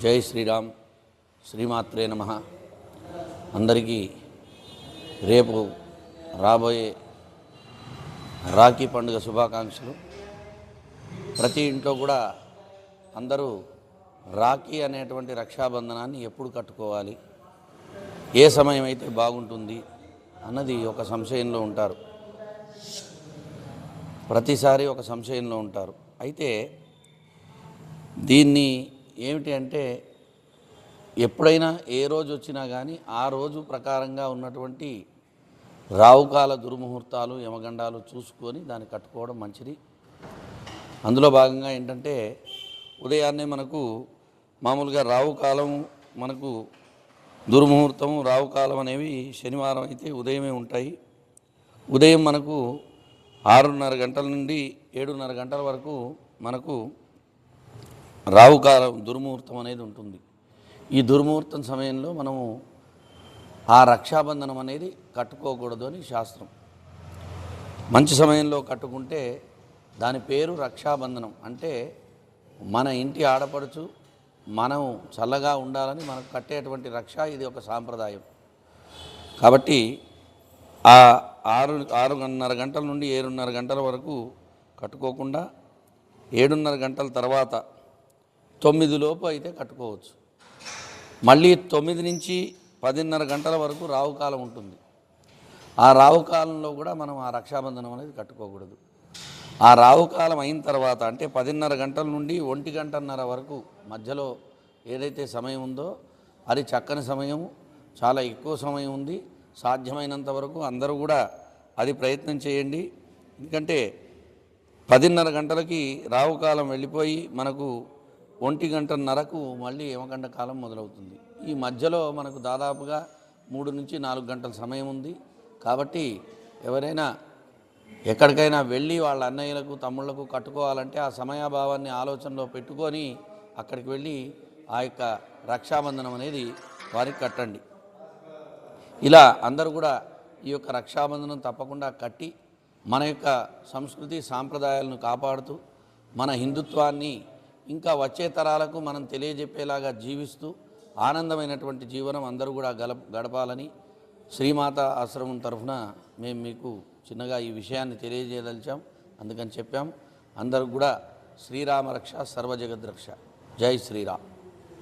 జై శ్రీరామ్. శ్రీమాత్రే నమః. అందరికీ రేపు రాబోయే రాఖీ పండుగ శుభాకాంక్షలు. ప్రతి ఇంట్లో కూడా అందరూ రాఖీ అనేటువంటి రక్షాబంధనాన్ని ఎప్పుడు కట్టుకోవాలి, ఏ సమయం అయితే బాగుంటుంది అన్నది ఒక సంశయంలో ఉంటారు. ప్రతిసారి ఒక సంశయంలో ఉంటారు. అయితే దీన్ని ఏమిటి అంటే, ఎప్పుడైనా ఏ రోజు వచ్చినా కానీ ఆ రోజు ప్రకారంగా ఉన్నటువంటి రావుకాల దుర్ముహూర్తాలు యమగండాలు చూసుకొని దాన్ని కట్టుకోవడం మంచిది. అందులో భాగంగా ఏంటంటే, ఉదయాన్నే మనకు మామూలుగా రావుకాలం, మనకు దుర్ముహూర్తం రావుకాలం అనేవి శనివారం అయితే ఉదయమే ఉంటాయి. ఉదయం మనకు 6:30 గంటల నుండి 7:30 గంటల వరకు మనకు రావుకాలం దుర్ముహూర్తం అనేది ఉంటుంది. ఈ దుర్ముహూర్తం సమయంలో మనము ఆ రక్షాబంధనం అనేది కట్టుకోకూడదు అని శాస్త్రం. మంచి సమయంలో కట్టుకుంటే దాని పేరు రక్షాబంధనం. అంటే మన ఇంటి ఆడపడుచు మనం చల్లగా ఉండాలని మనకు కట్టేటువంటి రక్ష. ఇది ఒక సాంప్రదాయం. కాబట్టి ఆ 6:30 గంటల నుండి 7:30 గంటల వరకు కట్టుకోకుండా 7:30 గంటల తర్వాత 9 లోపు అయితే కట్టుకోవచ్చు. మళ్ళీ 9 నుంచి 10:30 గంటల వరకు రావుకాలం ఉంటుంది. ఆ రావుకాలంలో కూడా మనం ఆ రక్షాబంధనం అనేది కట్టుకోకూడదు. ఆ రావుకాలం అయిన తర్వాత అంటే 10:30 గంటల నుండి 1:30 వరకు మధ్యలో ఏదైతే సమయం ఉందో అది చక్కని సమయం, చాలా ఎక్కువ సమయం ఉంది. సాధ్యమైనంత వరకు అందరూ కూడా అది ప్రయత్నం చేయండి. ఎందుకంటే 10:30 గంటలకి రావుకాలం వెళ్ళిపోయి మనకు 1:30కు మళ్ళీ యమగండ కాలం మొదలవుతుంది. ఈ మధ్యలో మనకు దాదాపుగా 3 నుంచి 4 గంటల సమయం ఉంది. కాబట్టి ఎవరైనా ఎక్కడికైనా వెళ్ళి వాళ్ళ అన్నయ్యలకు తమ్ముళ్లకు కట్టుకోవాలంటే ఆ సమయాభావాన్ని ఆలోచనలో పెట్టుకొని అక్కడికి వెళ్ళి ఆ యొక్క రక్షాబంధనం అనేది వారికి కట్టండి. ఇలా అందరూ కూడా ఈ యొక్క రక్షాబంధనం తప్పకుండా కట్టి మన యొక్క సంస్కృతి సాంప్రదాయాలను కాపాడుతూ మన హిందుత్వాన్ని ఇంకా వచ్చే తరాలకు మనం తెలియజెప్పేలాగా జీవిస్తూ ఆనందమైనటువంటి జీవనం అందరూ కూడా గడపాలని శ్రీమాత ఆశ్రమం తరఫున మేము మీకు చిన్నగా ఈ విషయాన్ని తెలియజేయదలిచాం. అందుకని చెప్పాం. అందరూ కూడా శ్రీరామ రక్ష సర్వజగద్రక్ష. జై శ్రీరామ్.